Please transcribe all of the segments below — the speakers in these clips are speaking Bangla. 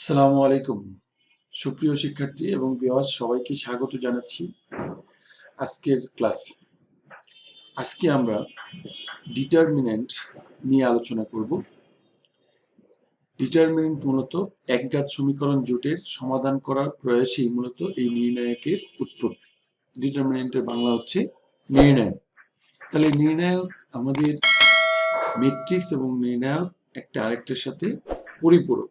আসসালামু আলাইকুম সুপ্রিয় শিক্ষার্থী এবং ভিউয়ার্স সবাইকে স্বাগত জানাচ্ছি আজকের ক্লাসে। আজকে আমরা ডিটারমিনেন্ট নিয়ে আলোচনা করব। ডিটারমিনেন্ট মূলত একঘাত সমীকরণ জোটের সমাধান করার প্রয়াসই মূলত এই নির্ণায়কের উৎপত্তি। ডিটারমিনেন্টের বাংলা হচ্ছে নির্ণায়ক। তাহলে নির্ণায়ক আমাদের ম্যাট্রিক্স এবং নির্ণায়ক একটা আরেকটার সাথে পরিপূরক,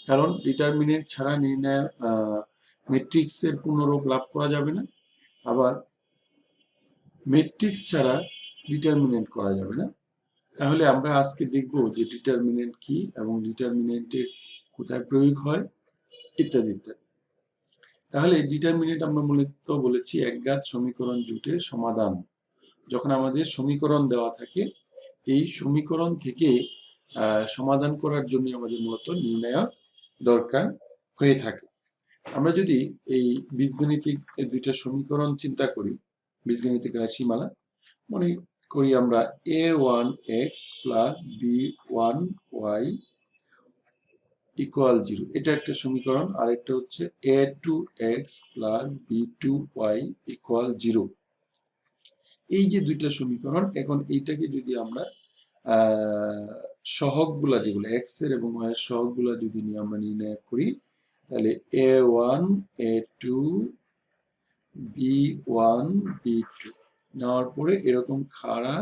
কারণ ডিটারমিনেন্ট ছাড়া নির্ণায়ক ম্যাট্রিক্সের পূর্ণরূপ লাভ করা যাবে না, আবার ম্যাট্রিক্স ছাড়া ডিটারমিনেন্ট করা যাবে না। তাহলে আমরা আজকে দেখব যে ডিটারমিনেন্ট কি এবং ডিটারমিনেন্টের কোথায় প্রয়োগ হয় ইত্যাদি ইত্যাদি। তাহলে ডিটারমিনেন্ট আমরা মূলত বলেছি একঘাত সমীকরণ জোটের সমাধান। যখন আমাদের সমীকরণ দেওয়া থাকে, এই সমীকরণ থেকে সমাধান করার জন্য আমাদের মূলত নির্ণায়ক দরকার হয়ে থাকে। আমরা যদি এই বীজগণিতিক দুইটা সমীকরণ চিন্তা করি, বীজগণিতিক রাশিমালা, মনে করি আমরা a1x প্লাস b1y ইকুয়াল 0, এটা একটা সমীকরণ। আর একটা হচ্ছে a2x প্লাস b2y ইকুয়াল 0। এই যে দুইটা সমীকরণ, এখন এইটাকে যদি আমরা সহগগুলা যেগুলো x এর এবং y এর সহগগুলা যদি নিয়ে আমরা নির্ণয় করি, তাহলে a1 a2 b1 b2 নেওয়ার পরে এরকম খাড়া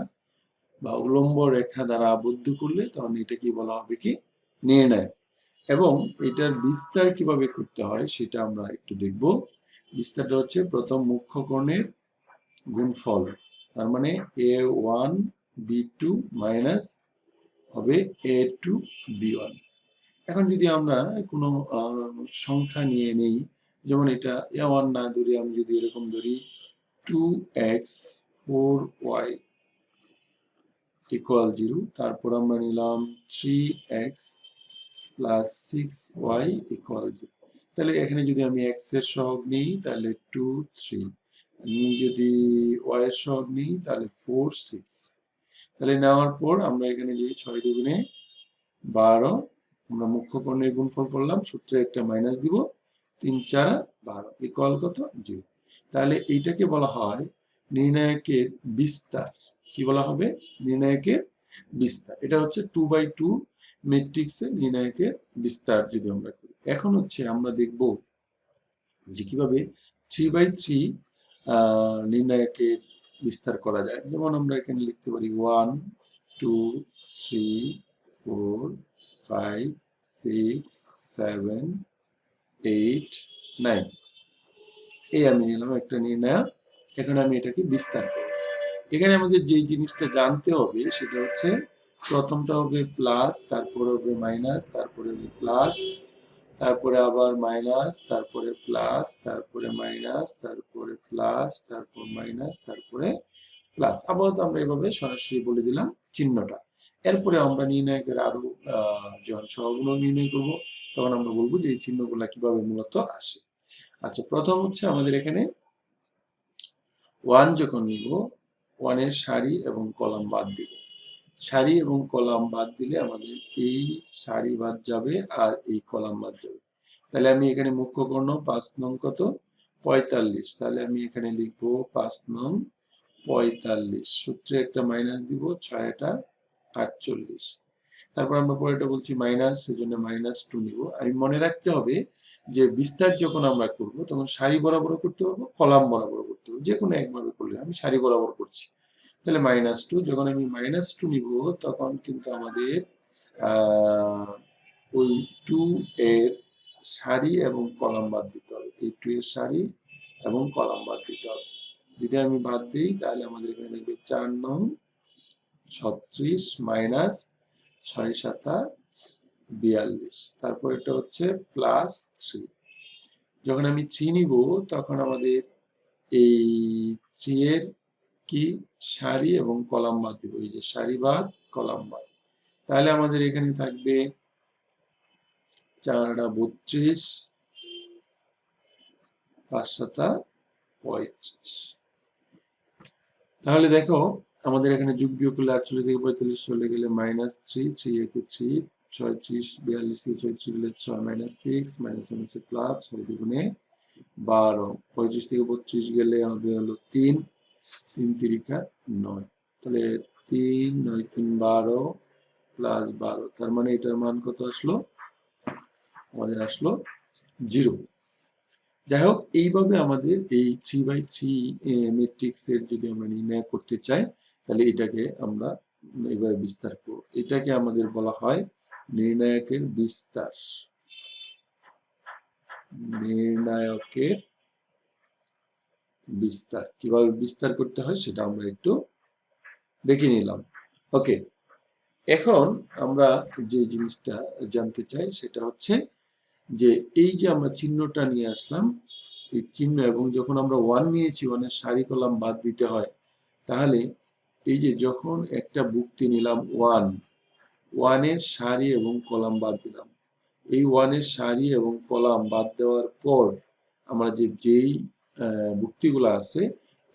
বা উলম্ব রেখা দ্বারা আবদ্ধ করলে তখন এটা কি বলা হবে, কি নির্ণয়। এবং এটার বিস্তার কিভাবে করতে হয় সেটা আমরা একটু দেখব। বিস্তারটা হচ্ছে প্রথম মুখ্য কোণের গুণফল, তার মানে a1 b2 মাইনাস হবে a2 b1। এখন যদি আমরা কোনো সংখ্যা নিয়ে নেই, যেমন এটা a1 না ধরে আমি যদি এরকম ধরি 2x 4y ইকুয়াল 0, তারপর আমরা নিলাম 3x প্লাস 6y ইকুয়াল 0। তাহলে এখানে যদি আমি x এর সহগ নিই তাহলে 2 3, আমি যদি y এর সহগ নিই তাহলে 4 6। তাহলে নেওয়ার পর আমরা এখানে যে 6 দুগুণে 12, আমরা মুখ্য কোণের গুণফল করলাম, সূত্রে একটা মাইনাস দিব, 3 4 12 ইকুয়াল কত 0। তাহলে এইটাকে বলা হয় নির্ণায়কের বিস্তার। কি বলা হবে? নির্ণায়কের বিস্তার। এটা হচ্ছে 2/2 ম্যাট্রিক্সের নির্ণায়কের বিস্তার যদি আমরা করি। এখন হচ্ছে আমরা দেখব যে কিভাবে 3/3 নির্ণায়কের বিস্তার করা যায়। যেমন আমরা এখানে লিখতে পারি 1 2 3 4 5 6 7 8 9, এই আমি নিলাম একটা নির্ণায়ক। এখানে আমি এটাকে বিস্তার করব। এখানে আমাদের যে জিনিসটা জানতে হবে সেটা হচ্ছে, প্রথমটা হবে প্লাস, তারপরে হবে মাইনাস, তারপরে হবে প্লাস, তারপরে আবার মাইনাস, তারপরে প্লাস, তারপরে মাইনাস, তারপরে প্লাস, তারপর মাইনাস, তারপরে প্লাস। আপাতত আমরা এভাবে সরাসরি বলে দিলাম চিহ্নটা। এরপরে আমরা নির্ণায়কের আরো যখন সহগুলো নির্ণয় করব, তখন আমরা বলবো যে এই চিহ্নগুলা কিভাবে মূলত আসে। আচ্ছা, প্রথম হচ্ছে আমাদের এখানে 1 যখন নিব, 1 এর সারি এবং কলাম বাদ দিব। সারি এবং কলাম বাদ দিলে আমাদের এই সারি বাদ যাবে আর এই কলাম বাদ যাবে। তাহলে আমি এখানে মুখ্য কর্ণ 5 নং কত 45, তাহলে আমি এখানে লিখবো 5 নং 45, সূত্রে একটা মাইনাস দিব, 6 48। তারপর আমরা পরেরটা বলছি মাইনাস, সেজন্য -2 নিব। আমি মনে রাখতে হবে যে বিস্তার যখন আমরা করব তখন সারি বরাবর করতে পারবো, কলাম বরাবর করতে পারবো, যে কোনো একভাবে করলে। আমি সারি বরাবর করছি, তাহলে -2। যখন আমি -2 নিব তখন কিন্তু আমাদের ওই 2 এর সারি এবং কলাম বাদ দিতে হবে। এই 2 এর সারি এবং কলাম বাদ দিতে হবে। যদি আমি বাদ দিই তাহলে আমাদের এখানে দেখবে 4 নং 36 মাইনাস 6 7 42, তারপর এটা হচ্ছে +3। যখন আমি 3 নিব তখন আমাদের এই 3 এর কি সারি এবং কলাম বাদ দিব, এই যে সারি বাদ কলাম বাদ। তাহলে আমাদের এখানে থাকবে 4 32 5 7 35। তাহলে দেখো আমাদের এখানে যোগ বিয়োগ করলে 48 থেকে 45 চলে গেলে -3, 3 একে 3, 36 42 থেকে 34 গেলে 6 মাইনাস 6 মাইনাস 1 আছে প্লাস 6 দুগুণে 12 35 থেকে 32 গেলে হবে হলো 3 3 তিরিকা 9 তাহলে 3 9 3 12 প্লাস 12 তার মানে এটার মান কত আসলো আমাদের আসলো 0 যাই হোক এইভাবে আমাদের এই 3/3 ম্যাট্রিক্সের যদি আমরা নির্ণয় করতে চাই তাহলে এটাকে আমরা এইভাবে বিস্তার করব এটাকে আমাদের বলা হয় নির্ণায়কের বিস্তার নির্ণায়কের বিস্তার কিভাবে বিস্তার করতে হয় সেটা আমরা একটু দেখে নিলাম ওকে এখন আমরা যে জিনিসটা জানতে চাই সেটা হচ্ছে যে এই যে আমরা চিহ্নটা নিয়ে আসলাম এই চিহ্ন এবং যখন আমরা 1 নিয়েছি 1 এর সারি কলাম বাদ দিতে হয় তাহলে এই যে যখন একটা ভুক্তি নিলাম 1 এর সারি এবং কলাম বাদ দিলাম এই 1 এর সারি এবং কলাম বাদ দেওয়ার পর আমরা যেই ভুক্তিগুলো আছে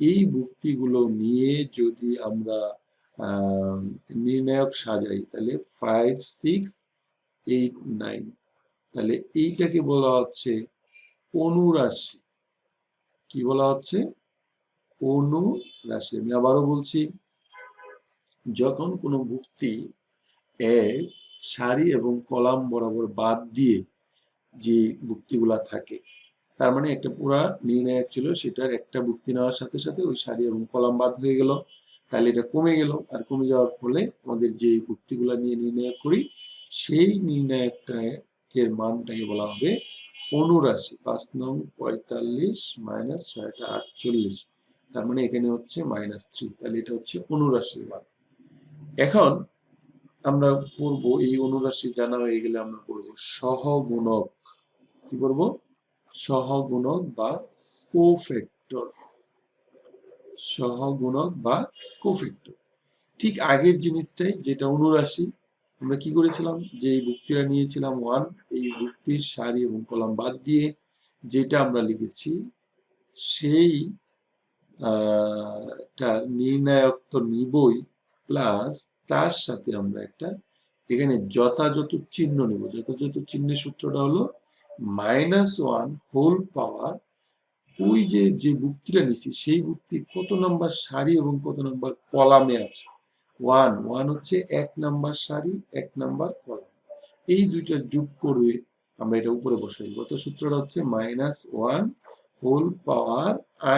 এই ভুক্তিগুলো নিয়ে যদি আমরা নির্ণায়ক সাজাই তাহলে 5 6 8 9 তাহলে এইটাকে বলা হচ্ছে অনুরাশি কি বলা হচ্ছে অনুরাশি আমি আবারও বলছি যখন কোনো ভুক্তি এর সারি এবং কলাম বরাবর বাদ দিয়ে যে ভুক্তিগুলা থাকে তার মানে একটা পুরা নির্ণায়ক ছিল সেটার একটা ভুক্তি নেওয়ার সাথে সাথে ওই সারি এবং কলাম বাদ হয়ে গেল তাহলে এটা কমে গেল আর কমে যাওয়ার ফলে আমাদের যে ভুক্তিগুলা নিয়ে নির্ণায়ক করি সেই নির্ণায়কের মানটাকে বলা হবে অনুরাশি 5 নং 45 মাইনাস 6টা 48 তার মানে এখানে হচ্ছে -3 তাহলে এটা হচ্ছে অনুরাশির মান এখন আমরা পড়ব এই অনুরাশি জানা হয়ে গেলে আমরা পড়ব সহগুণক কি করব সহগুণক বা কোফ্যাক্টর সহগুণক বা কোফ্যাক্টর ঠিক আগের জিনিসটাই যেটা অনুরাশি আমরা কি করেছিলাম যে এই ভুক্তিটা নিয়েছিলাম 1 এই ভুক্তির সারি এবং কলাম বাদ দিয়ে যেটা আমরা লিখেছি সেই নির্ণায়ক তো নিবই প্লাস তার সাথে আমরা একটা এখানে যথাযথ চিহ্ন নেব যথাযথ চিহ্নের সূত্রটা হলো -1 হোল পাওয়ার ওই যে ভুক্তিটা নিছি সেই ভুক্তি কত নাম্বার সারি এবং কত নাম্বার কলামে আছে 1 হচ্ছে 1 নাম্বার সারি 1 নাম্বার কলাম এই দুইটা যোগ করে আমরা এটা উপরে বসাই দেব তো সূত্রটা হচ্ছে -1 whole power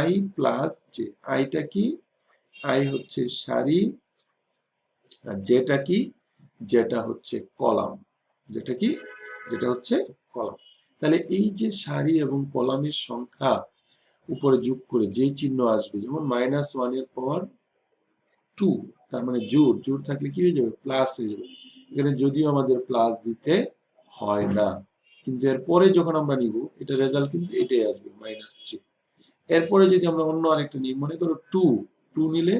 i plus j আইটা কি আই হচ্ছে সারি আর যেটা কি যেটা হচ্ছে কলাম যেটা কি যেটা হচ্ছে কলাম তাহলে এই যে সারি এবং কলামের সংখ্যা উপরে যোগ করে যেই চিহ্ন আসবে যেমন -1 এর পাওয়ার 2 তার মানে জোড় থাকলে কি হয়ে যাবে প্লাস হয়ে যাবে এখানে যদিও আমাদের প্লাস দিতে হয় না কিন্তু এরপরে যখন আমরা নিব এটা রেজাল্ট কিন্তু এটাই আসবে -3 এরপরে যদি আমরা অন্য আরেকটা নিই মনে করো 2 নিলে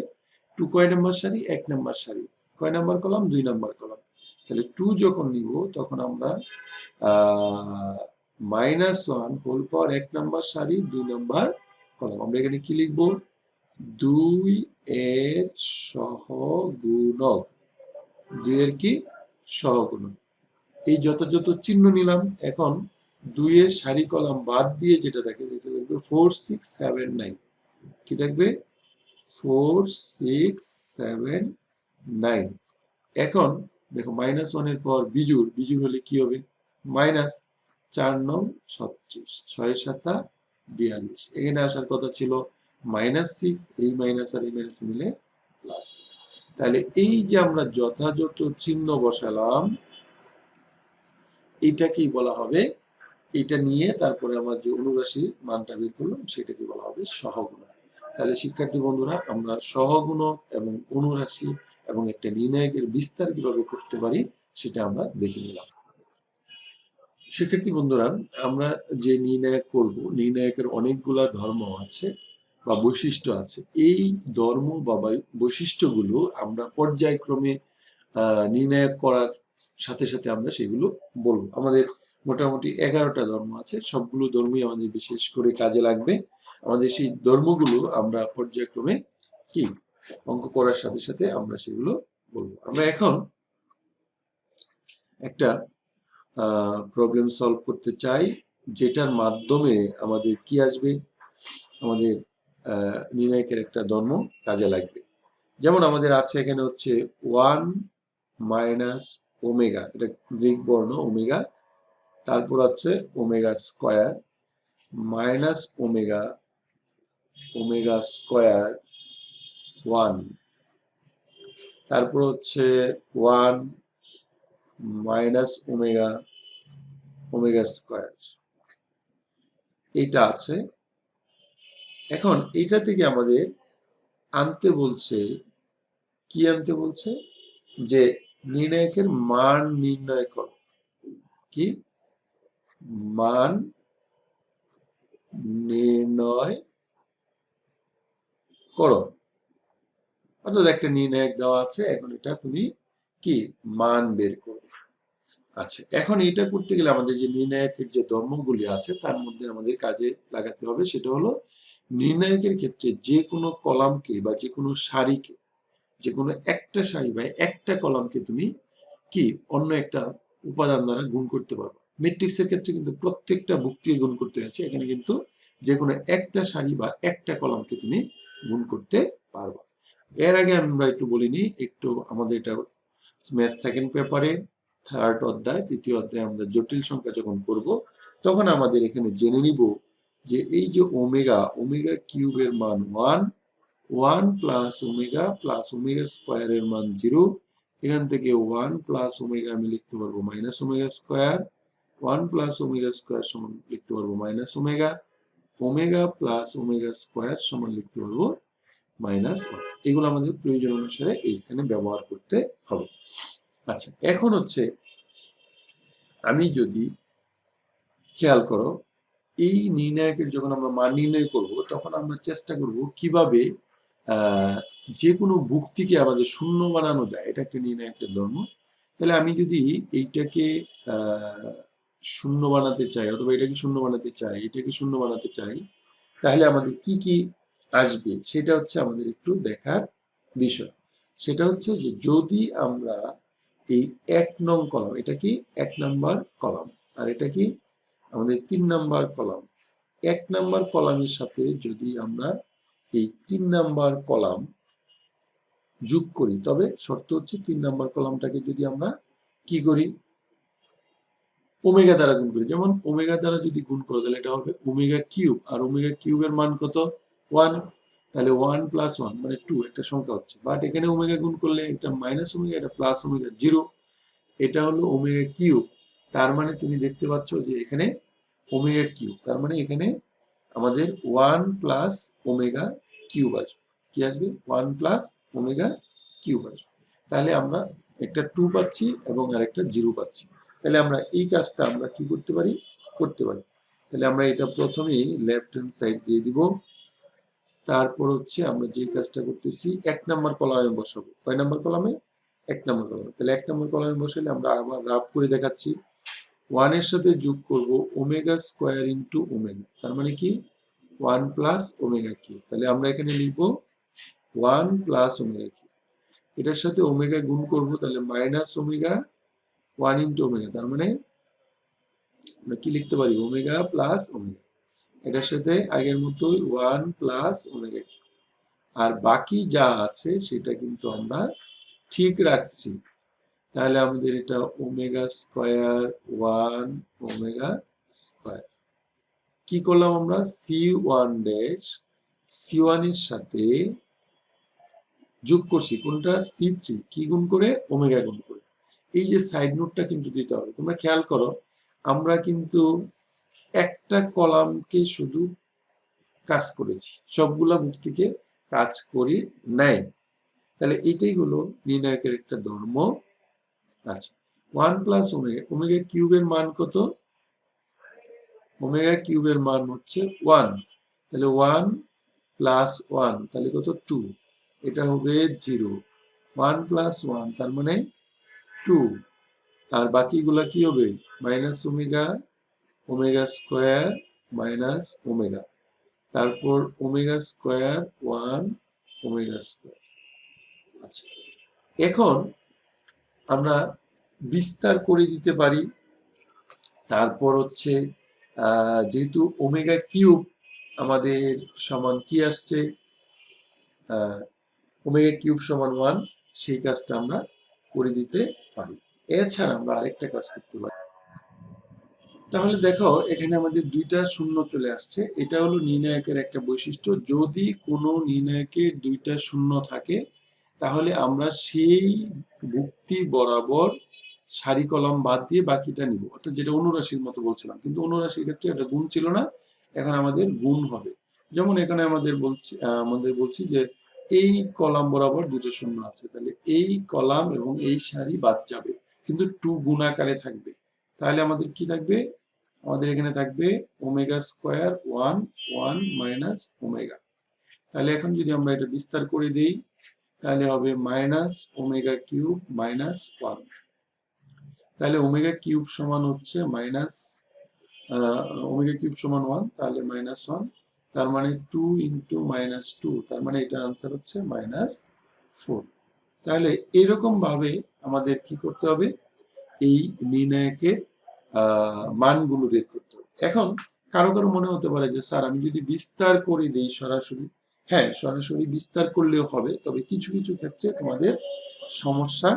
2 কয় নাম্বার সারি 1 নাম্বার সারি কয় নাম্বার কলাম 2 নাম্বার কলাম তাহলে 2 যখন নিব তখন আমরা -1 হোল পাওয়ার 1 নাম্বার সারি 2 নাম্বার কলাম আমরা এখানে কি লিখব 2 এর সহগুণক 2 এর কি সহগুণক এই যথাযথ চিহ্ন নিলাম এখন 2 এর সারি কলাম বাদ দিয়ে যেটা থাকে এটা লিখবে 4 6 7 9 কি থাকবে 4 6 7 9 এখন দেখো -1 এর পর বিজোড় হলে কি হবে -4 নং 36 6 7 42 এখানে আসার কথা ছিল -6 এই মাইনাস আর এই মাইনাস মিলে প্লাস তাহলে এই যে আমরা যথাযথ চিহ্ন বসালাম এটাকেই বলা হবে এটা নিয়ে তারপরে আমরা যে অনুরাশির মানটা বের করলাম সেটাকে বলা হবে সহগুণক তাহলে শিক্ষার্থী বন্ধুরা আমরা সহগুণক এবং অনুরাশি এবং একটা নির্ণায়কের বিস্তার কিভাবে করতে পারি সেটা আমরা দেখে নিলাম শিক্ষার্থী বন্ধুরা আমরা যে নির্ণায়ক করব নির্ণায়কের অনেকগুলা ধর্ম আছে বা বৈশিষ্ট্য আছে এই ধর্ম বা বৈশিষ্ট্যগুলো আমরা পর্যায়ক্রমে নির্ণায়ক করার সাথে সাথে আমরা সেগুলো বলবো আমাদের মোটামুটি 11টা ধর্ম আছে সবগুলো ধর্মই আমাদের বিশেষ করে কাজে লাগবে আমাদের সেই ধর্মগুলো আমরা পর্যায়ক্রমে কি অঙ্ক করার সাথে সাথে আমরা সেগুলো বলবো আমরা এখন একটা প্রবলেম সলভ করতে চাই, যেটার মাধ্যমে আমাদের কি আসবে, আমাদের নির্ণায়কের একটা ধর্ম কাজে লাগবে। যেমন আমাদের আছে এখানে হচ্ছে 1 মাইনাস ওমেগা, এটা গ্রিক বর্ণ ওমেগা, তারপর আছে omega square minus omega, omega square 1, তারপর হচ্ছে 1 মাইনাস ওমেগা, ওমেগা স্কয়ার, এটা আছে। এখন এটা থেকে আমাদের আনতে বলছে, কি আনতে বলছে, যে নির্ণায়কের মান নির্ণয় করো, কি মান নির্ণয় করো, অর্থাৎ একটা নির্ণায়ক দেওয়া আছে, এখন এটা তুমি কি মান বের করো। আচ্ছা, এখন এটা করতে গেলে আমাদের যে নির্ণায়কের যে ধর্মগুলি আছে তার মধ্যে আমাদের কাজে লাগাতে হবে, সেটা হলো নির্ণায়কের ক্ষেত্রে যে কোনো কলামকে বা যে কোনো সারিকে, যে কোনো একটা সারি বা একটা কলামকে তুমি কি অন্য একটা উপাদান দ্বারা গুণ করতে পারবে। ম্যাট্রিক্সের ক্ষেত্রে কিন্তু প্রত্যেকটা ভুক্তিকে গুণ করতে হয়েছে, এখানে কিন্তু যে কোনো একটা সারি বা একটা কলামকে তুমি গুণ করতে পারবে। এর আগে আমরা একটু বলিনি, একটু আমাদের এটা ম্যাথ সেকেন্ড পেপারে থার্ড অধ্যায়, তৃতীয় অধ্যায়ে আমরা জটিল সংখ্যা যখন করব তখন আমাদের এখানে জেনে নিব যে এই যে ওমেগা, ওমেগা কিউবের মান 1, 1 প্লাস ওমেগা স্কোয়ারের মান 0, এখান থেকে 1 প্লাস ওমেগা আমি লিখতে পারবো minus omega square, 1 plus omega square সমান লিখতে পারবো minus omega, omega plus omega square সমান লিখতে পারবো মাইনাস 1। এগুলো আমাদের প্রয়োজন অনুসারে এইখানে ব্যবহার করতে হবে। আচ্ছা, এখন হচ্ছে আমি যদি খেয়াল করো, এই নির্ণায়কের যখন আমরা মান নির্ণয় করব তখন আমরা চেষ্টা করব কিভাবে যে কোনো ভুক্তিকে আমাদের শূন্য বানানো যায়, এটা একটা নির্ণায়কের ধর্ম। তাহলে আমি যদি এইটাকে শূন্য বানাতে চাই, অথবা এটাকে শূন্য বানাতে চাই, এটাকে শূন্য বানাতে চাই, তাহলে আমাদের কি কি আসবে সেটা হচ্ছে আমাদের একটু দেখার বিষয়। সেটা হচ্ছে যে যদি আমরা এই 1 নং কলাম, এটা কি 1 নাম্বার কলাম, আর এটা কি আমাদের 3 নাম্বার কলাম, 1 নাম্বার কলামের সাথে যদি আমরা এই 3 নাম্বার কলাম যোগ করি, তবে শর্ত হচ্ছে 3 নাম্বার কলামটাকে যদি আমরা কি করি, ওমেগা দ্বারা গুণ করি। যেমন ওমেগা দ্বারা যদি গুণ করো তাহলে এটা হবে ওমেগা কিউব, আর ওমেগা কিউবের মান কত 1, তাহলে 1 প্লাস 1 মানে 2 একটা সংখ্যা হচ্ছে। বাট এখানে ওমেগা গুণ করলে এটা মাইনাস ওমেগা, এটা প্লাস ওমেগা, 0, এটা হলো ওমেগা কিউব। তার মানে তুমি দেখতে পাচ্ছ যে এখানে ওমেগা কিউব, তার মানে এখানে আমাদের 1 প্লাস ওমেগা কিউব আসবে। কি আসবে 1 প্লাস ওমেগা কিউব আসবে। তাহলে আমরা একটা 2 পাচ্ছি এবং আরেকটা 0 পাচ্ছি। তাহলে আমরা এই কাজটা আমরা কি করতে পারি, করতে পারি। তাহলে আমরা এটা প্রথমেই লেফট হ্যান্ড সাইড দিয়ে দিব। তারপর হচ্ছে আমরা যে কাজটা করতেছি 1 নাম্বার কলামে বসাবো। কয় নাম্বার কলামে, 1 নাম্বার কলামে। তাহলে 1 নাম্বার কলামে বসালে আমরা আবার রাফ করে দেখাচ্ছি। 1 এর সাথে যোগ করব ওমেগা স্কয়ার ইনটু ওমেগা, তার মানে কি 1 প্লাস ওমেগা কিউব। তাহলে আমরা এখানে লিখব 1 প্লাস ওমেগা কিউব। এটার সাথে ওমেগা গুণ করব, তাহলে মাইনাস ওমেগা 1 ইনটু ওমেগা, তার মানে আমরা কি লিখতে পারি ওমেগা প্লাস ওমেগা। এটার সাথে আগের মতোই 1 প্লাস ওমেগা কিউব। আর বাকি যা আছে সেটা কিন্তু আমরা ঠিক রাখছি। তাহলে আমাদের এটা ওমেগা স্কয়ার 1 ওমেগা স্কয়ার। কি করলাম আমরা, C1 ড্যাশ C1 এর সাথে যোগ করছি কোনটা, C3, কি গুণ করে, ওমেগা গুণ করে। এই যে সাইড নোটটা কিন্তু দিতে হবে। তোমরা খেয়াল করো, আমরা কিন্তু একটা কলামকে শুধু কাজ করেছি, সবগুলা ভুক্তিকে কাজ করি নাই। তাহলে এটাই হলো নির্ণায়কের একটা ধর্ম। আচ্ছা, 1 প্লাস ওমেগা, ওমেগা কিউবের মান কত, ওমেগা কিউবের মান হচ্ছে 1, তাহলে 1 প্লাস 1 তাহলে কত 2, এটা হবে 0, 1 প্লাস 1 তার মানে 2, আর বাকিগুলা কি হবে minus omega, omega square minus omega, তারপর ওমেগা স্কয়ার 1 ওমেগা স্কয়ার। আচ্ছা, এখন আমরা বিস্তার করে দিতে পারি। তারপর হচ্ছে যেহেতু ওমেগা কিউব আমাদের সমান কি আসছে, ওমেগা কিউব সমান 1, সেই কাজটা আমরা করে দিতে পারি। এছাড়া আমরা আরেকটা কাজ করতে পারি। তাহলে দেখো এখানে আমাদের দুইটা শূন্য চলে আসছে। এটা হলো নির্ণায়কের একটা বৈশিষ্ট্য। যদি কোনো নির্ণায়কের দুইটা শূন্য থাকে তাহলে আমরা সেই যুক্তি বরাবর সারি কলাম বাদ দিয়ে বাকিটা নিব, অর্থাৎ যেটা অনুরাশির মতো বলছিলাম, কিন্তু অনুরাশির ক্ষেত্রে এটা গুণ ছিল না, এখন আমাদের গুণ হবে। যেমন এখানে আমাদের বলছি যে এই কলাম বরাবর দুটো শূন্য আছে, তাহলে এই কলাম এবং এই সারি বাদ যাবে, কিন্তু টু গুণ আকারে থাকবে। তাহলে আমাদের কি থাকবে, আমাদের এখানে থাকবে ওমেগা স্কোয়ার 1 মাইনাস ওমেগা। তাহলে এখন যদি আমরা এটা বিস্তার করে দিই তাহলে হবে মাইনাস ওমেগা কিউব মাইনাস 1। তাহলে ওমেগা কিউব সমান হচ্ছে মাইনাস ওমেগা কিউব সমান 1, তাহলে মাইনাস 1, তার মানে 2 ইন্টু মাইনাস 2, তার মানে এটা আনসার হচ্ছে মাইনাস 4। তাহলে এরকম ভাবে আমাদের কি করতে হবে, এই নির্ণায়কের মানগুলো বের করতে হবে। এখন কারো কারো মনে হতে পারে যে স্যার আমি যদি বিস্তার করে দিই সরাসরি, হ্যাঁ সরাসরি বিস্তার করলেও হবে, তবে কিছু কিছু ক্ষেত্রে তোমাদের সমস্যা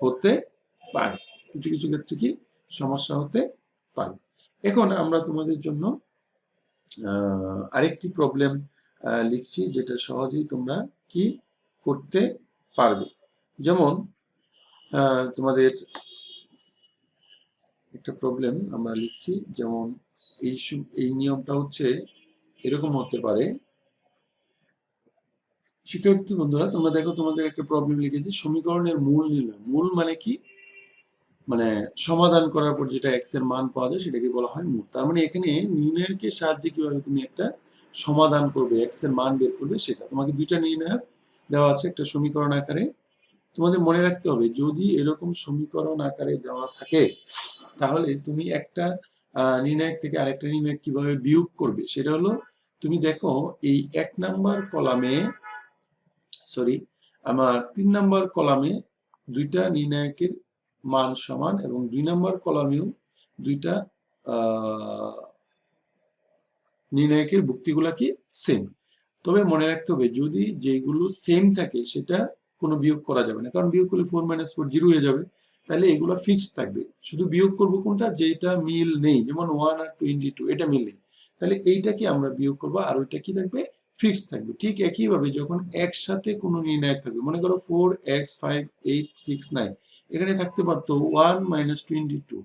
হতে পারে, কিছু কিছু ক্ষেত্রে কি সমস্যা হতে পারে। এখন আমরা তোমাদের জন্য আরেকটি প্রবলেম লিখছি, যেটা সহজেই তোমরা কি করতে পারবে। যেমন তোমাদের একটা প্রবলেম আমরা লিখছি, যেমন এই নিয়মটা হচ্ছে এরকম হতে পারে। শিক্ষার্থী বন্ধুরা তোমরা দেখো, তোমাদের একটা প্রবলেম লিখেছি, সমীকরণের মূল নির্ণয়। মূল মানে কি, মানে সমাধান করার পর যেটা এক্স এর মান পাওয়া যায় সেটাকে বলা হয় মূল। তার মানে এখানে নির্ণায়কের সাহায্যে কিভাবে তুমি একটা সমাধান করবে, এক্স এর মান বের করবে, সেটা তোমাকে দুইটা নির্ণায়ক দেওয়া আছে একটা সমীকরণ আকারে। তোমাদের মনে রাখতে হবে যদি এরকম সমীকরণ আকারে দেওয়া থাকে তাহলে তুমি একটা নির্ণায়ক থেকে আরেকটা নির্ণায়ক কিভাবে বিয়োগ করবে, সেটা হলো তুমি দেখো এই 1 নাম্বার কলামে, সরি আমার 3 নাম্বার কলামে দুইটা নির্ণায়কের মান সমান এবং 2 নাম্বার কলামেও দুইটা নির্ণায়কের যুক্তিগুলা কি সেম। তবে মনে রাখতে হবে যদি যেগুলো সেম থাকে সেটা কোনো বিয়োগ করা যাবে না, কারণ বিয়োগ করলে 4 - 4 0 হয়ে যাবে। তাহলে এগুলো ফিক্সড থাকবে, শুধু বিয়োগ করব কোনটা যেটা মিল নেই, যেমন 1 আর 22 এটা মিল নেই, তাহলে এইটাকে আমরা বিয়োগ করব আর ওইটা কি থাকবে, ফিক্সড থাকবে। ঠিক একইভাবে যখন একসাথে কোনো নির্ণায়ক থাকবে, মনে করো 4x 5 8 6 9, এখানে থাকতে পারতো 1 - 22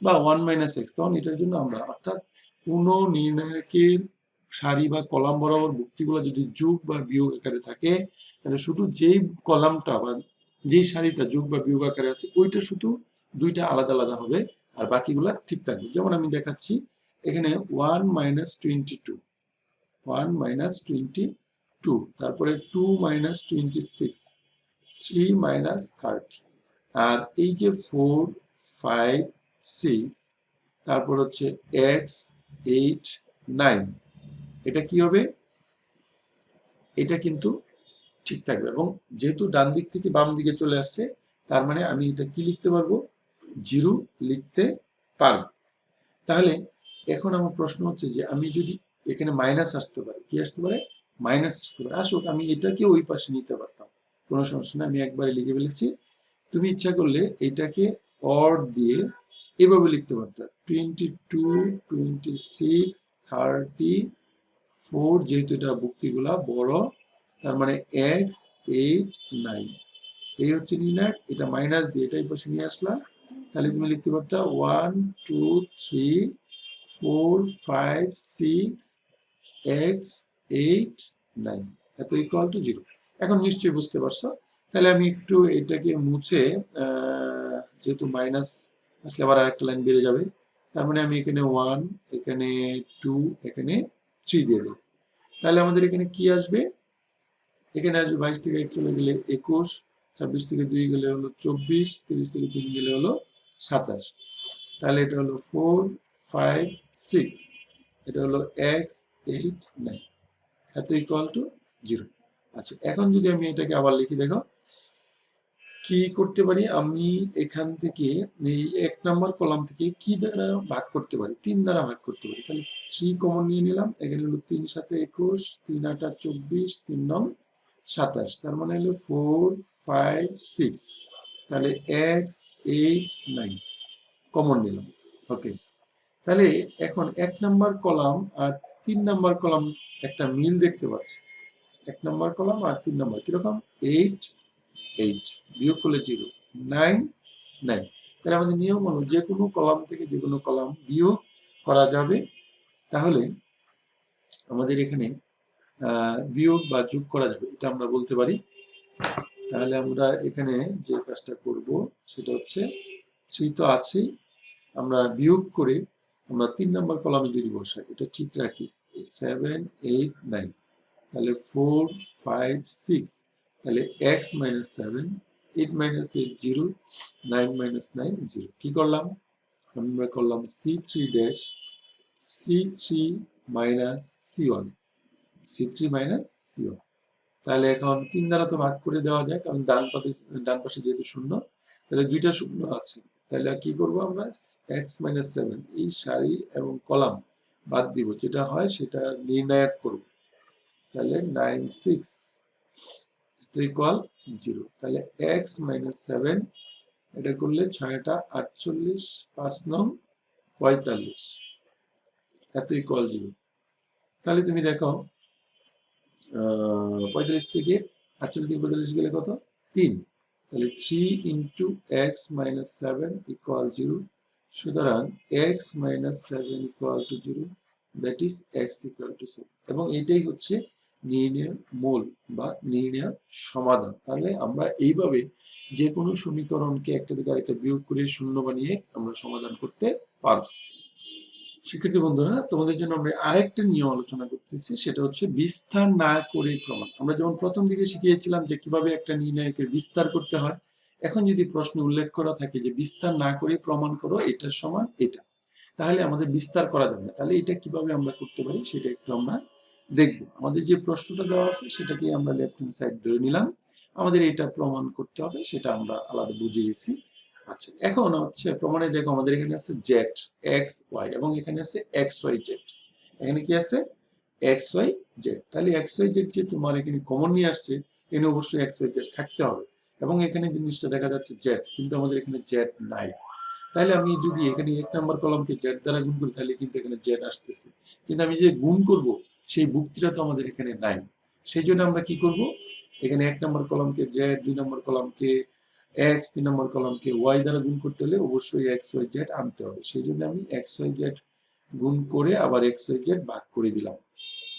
বা 1 - x, তখন এটার জন্য আমরা, অর্থাৎ কোনো নির্ণায়কের সারি বা কলাম বরাবর যুক্তিগুলো যদি যোগ বা বিয়োগ আকারে থাকে তাহলে শুধু যেই কলামটা বা যেই সারিটা যোগ বা বিয়োগ আকারে আছে ওইটা শুধু দুইটা আলাদা আলাদা হবে, আর বাকিগুলা ঠিক থাকবে। যেমন আমি দেখাচ্ছি এখানে 1 - 22, 1 - 22, তারপরে 2 - 26, 3 - 30, আর এই যে 4 5 6, তারপর হচ্ছে x 8 9, এটা কি হবে, এটা কিন্তু ঠিক থাকবে। এবং যেহেতু ডান দিক থেকে বাম দিকে চলে আসছে তার মানে আমি এটা কি লিখতে পারবো, 0 লিখতে পারবো। তাহলে এখন আমার প্রশ্ন হচ্ছে যে আমি যদি এখানে মাইনাস আসতে পারে, কি আসতে পারে, মাইনাস আসতে পারে, আসুক, আমি এটাকে ওই পাশে নিতে পারতাম, কোনো সমস্যা না, আমি একবারে লিখে ফেলেছি। তুমি ইচ্ছা করলে এটাকে অর দিয়ে এভাবে লিখতে পারতাম 22 26 34, যেহেতু এটা যুক্তিগুলা বড় তার মানে x 8 9, এই হচ্ছে নির্ণায়ক, এটা মাইনাস দিয়ে এটাই পাশে নিয়ে আসলাম, তাহলে তুমি লিখতে পারতা 1 2 3 4 5 6 x 8 9, এত ইকুয়াল টু 0। এখন নিশ্চয়ই বুঝতে পারছো। তাহলে আমি একটু এটাকে মুছে, যেহেতু মাইনাস আসলে আবার আরেকটা লাইন বেড়ে যাবে, তার মানে আমি এখানে 1 এখানে 2 এখানে 3 দিয়ে দেব। তাহলে আমাদের এখানে কি আসবে, এখানে আসবে 22 থেকে 8 চলে গেলে 21, 26 থেকে 2 গেলে হলো 24, 30 থেকে 3 গেলে হলো 27, তাহলে এটা হলো 4 5 6, এটা হলো x 8 9, এত ইকুয়াল টু 0। আচ্ছা এখন যদি আমি এটাকে আবার লিখি, দেখো কি করতে পারি আমি এখান থেকে, এই 1 নম্বর কলাম থেকে কি দ্বারা ভাগ করতে পারি, 3 দ্বারা ভাগ করতে পারি। তাহলে 3 কমন নিয়ে নিলাম, এখানে হলো 3 7 21, 3 8 24, 3 9 27, তার মানে হলো 4 5 6, তাহলে x 8 9 কমন নিলাম। ওকে, তাহলে এখন 1 নম্বর কলাম আর 3 নম্বর কলাম একটা মিল দেখতে পাচ্ছি। 1 নম্বর কলাম আর 3 নম্বর কিরকম, 8 8, বিয়োগ করলে 0, 9 9। তাহলে আমাদের নিয়ম হলো যে কোনো কলাম থেকে যে কোনো কলাম বিয়োগ করা যাবে। তাহলে আমাদের এখানে বিয়োগ বা যোগ করা যাবে, এটা আমরা বলতে পারি। তাহলে আমরা এখানে যে কাজটা করব সেটা হচ্ছে 3 তো আছেই, আমরা বিয়োগ করে আমরা 3 নম্বর কলামে যদি বসাই, এটা ঠিক রাখি 7 8 9, তাহলে 4 5 6, তাহলে x minus 7, 8 minus 8 0, 9 minus 9 0। কি করলাম, আমরা করলাম c3 dash c3 minus c1, c3 minus c1। তাহলে এখন 3 দ্বারা তো ভাগ করে দেওয়া যায়, কারণ ডান পাশে যেহেতু শূন্য, তাহলে দুইটা শূন্য আছে। তাহলে আর কি করব আমরা, x minus 7 এই সারি এবং কলাম বাদ দিব, যেটা হয় সেটা নির্ণায়ক করব। তাহলে 9 6 ইকুয়াল 0। তাহলে x minus 7 এটা করলে 6টা 48, 5 নং 45, এত ইকুয়াল 0। তাহলে তুমি দেখো 45 থেকে 48 থেকে 45 গেলে কত, 3, তাহলে 3 ইন্টু এক্স মাইনাস 7 ইকুয়াল 0। সুতরাং x minus 7 equal to 0, that is x equal to 7। এবং এটাই হচ্ছে নির্ণয়ের মূল বা নির্ণয়ের সমাধান। তাহলে আমরা এইভাবে যে কোনো সমীকরণকে একটা থেকে আরেকটা বিয়োগ করে শূন্য বানিয়ে আমরা সমাধান করতে পারব। শিক্ষার্থী বন্ধুরা, তোমাদের জন্য আমরা আরেকটা নিয়ম আলোচনা করতেছি, সেটা হচ্ছে বিস্তার না করে প্রমাণ। আমরা যেমন প্রথম দিকে শিখিয়েছিলাম যে কিভাবে একটা নির্ণয়কের বিস্তার করতে হয়, এখন যদি প্রশ্নে উল্লেখ করা থাকে যে বিস্তার না করে প্রমাণ করো এটার সমান এটা, তাহলে আমাদের বিস্তার করা যাবে না। তাহলে এটা কিভাবে আমরা করতে পারি সেটা একটু আমরা দেখব। আমাদের যে প্রশ্নটা দেওয়া আছে সেটাকে আমরা লেফট হ্যান্ড সাইড ধরে নিলাম, আমাদের এটা প্রমাণ করতে হবে সেটা আমরা আলাদা বুঝিয়েছি। আচ্ছা, এখন হচ্ছে প্রমাণে দেখো আমাদের এখানে আছে জেড এক্স ওয়াই এবং এখানে আছে এক্স ওয়াই জেড। এখানে কি আছে, এক্স ওয়াই জেড। তাহলে এক্স ওয়াই জেড যে তোমার এখানে কমন নিয়ে আসছে, এখানে অবশ্যই এক্স ওয়াই জেড থাকতে হবে। এবং এখানে জিনিসটা দেখা যাচ্ছে জেড, কিন্তু আমাদের এখানে জেড নাই। তাহলে আমি যদি এখানে 1 নম্বর কলামকে জেড দ্বারা গুণ করি, তাহলে কিন্তু এখানে জেড আসতেছে, কিন্তু আমি যে গুণ করব সেই বুক্তিটা তো আমাদের এখানে নাই। সেই জন্য আমরা কি করব, এখানে 1 নম্বর কলামকে জেড, 2 নম্বর কলামকে এক্স, 3 নম্বর কলামকে ওয়াই দ্বারা গুণ করতে হলে অবশ্যই এক্স ওয়াই জেড আনতে হবে। সেই জন্য আমি এক্স ওয়াই জেড গুণ করে আবার এক্স ওয়াই জেড ভাগ করে দিলাম,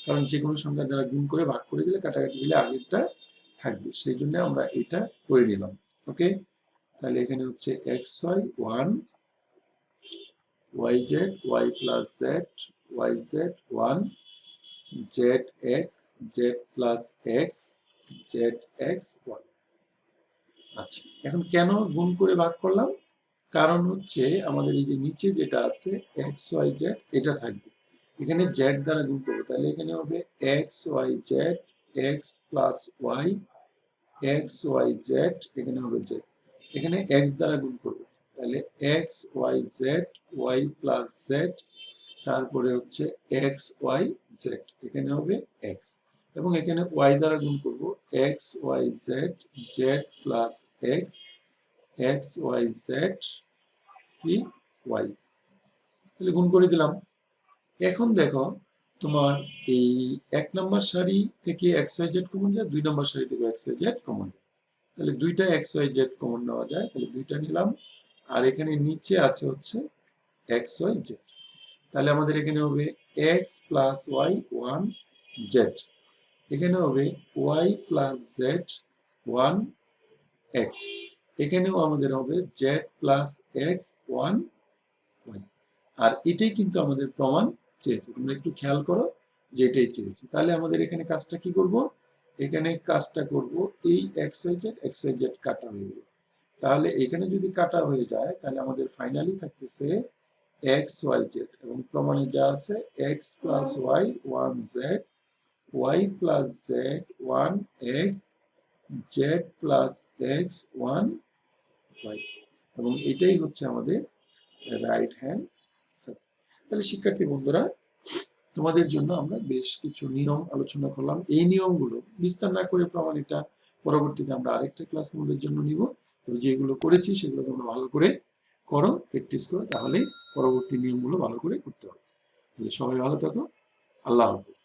কারণ যে কোনো সংখ্যা দ্বারা গুণ করে ভাগ করে দিলে কাটাকাটি দিলে আগেরটা থাকবে। সেই জন্য আমরা এটা করে নিলাম। ওকে, তাহলে এখানে হচ্ছে x y 1, y z y plus z, y z 1, z x, z plus x, z x 1। আচ্ছা, এখন কেন গুণ করে ভাগ করলাম, কারণ হচ্ছে আমাদের এই যে নিচে যেটা আছে এক্স ওয়াই জেড এটা থাকবে, এখানে জেড দ্বারা গুণ করবো, তাহলে এখানে হবে x y z, x plus y, x y z, এখানে হবে জেড, এখানে এক্স দ্বারা গুণ করবো, তাহলে x y z, y plus z, তারপরে হচ্ছে এক্স ওয়াই জেড, এখানে হবে এক্স, এবং এখানে ওয়াই দ্বারা গুণ করবো x y z, z plus x, x y z কি ওয়াই, তাহলে গুণ করে দিলাম। এখন দেখো তোমার এই 1 নম্বর সারি থেকে এক্স ওয়াই জেড কমন যায়, 2 নম্বর সারি থেকে এক্স ওয়াই জেড কমন যায়, তাহলে দুইটা এক্স ওয়াই জেড কমন নেওয়া যায়, তাহলে দুইটা নিলাম। আর এখানে নিচে আছে হচ্ছে এক্স ওয়াই জেড, তাহলে আমাদের এখানে হবে এক্স প্লাস ওয়াই 1 জেড, এখানে হবে ওয়াই প্লাস জেড 1 এক্স, এখানেও আমাদের হবে জেড প্লাস এক্স 1 ওয়াই। আর এটাই কিন্তু আমাদের প্রমাণ চেয়েছে, তোমরা একটু খেয়াল করো যে এটাই চেয়েছে। তাহলে আমাদের এখানে কাজটা কি করব, এখানে কাজটা করব এই এক্স ওয়াই জেড কাটা হয়ে যাবে। তাহলে এখানে যদি কাটা হয়ে যায় তাহলে আমাদের ফাইনালি থাকতেছে এক্স ওয়াই জেড, এবং প্রমাণে যা আছে x plus y 1 z, y plus z 1 x, z plus x one y, এবং এটাই হচ্ছে আমাদের রাইট হ্যান্ড সাইড। তাহলে শিক্ষার্থী বন্ধুরা, তোমাদের জন্য আমরা বেশ কিছু নিয়ম আলোচনা করলাম। এই নিয়মগুলো বিস্তার না করে প্রমাণিতা পরবর্তীতে আমরা আরেকটা ক্লাস তোমাদের জন্য নিব। তবে যেগুলো করেছি সেগুলো তোমরা ভালো করে করো, প্র্যাকটিস করো, তাহলে পরবর্তী নিয়মগুলো ভালো করে করতে হবে। সবাই ভালো থাকো। আল্লাহ হাফেজ।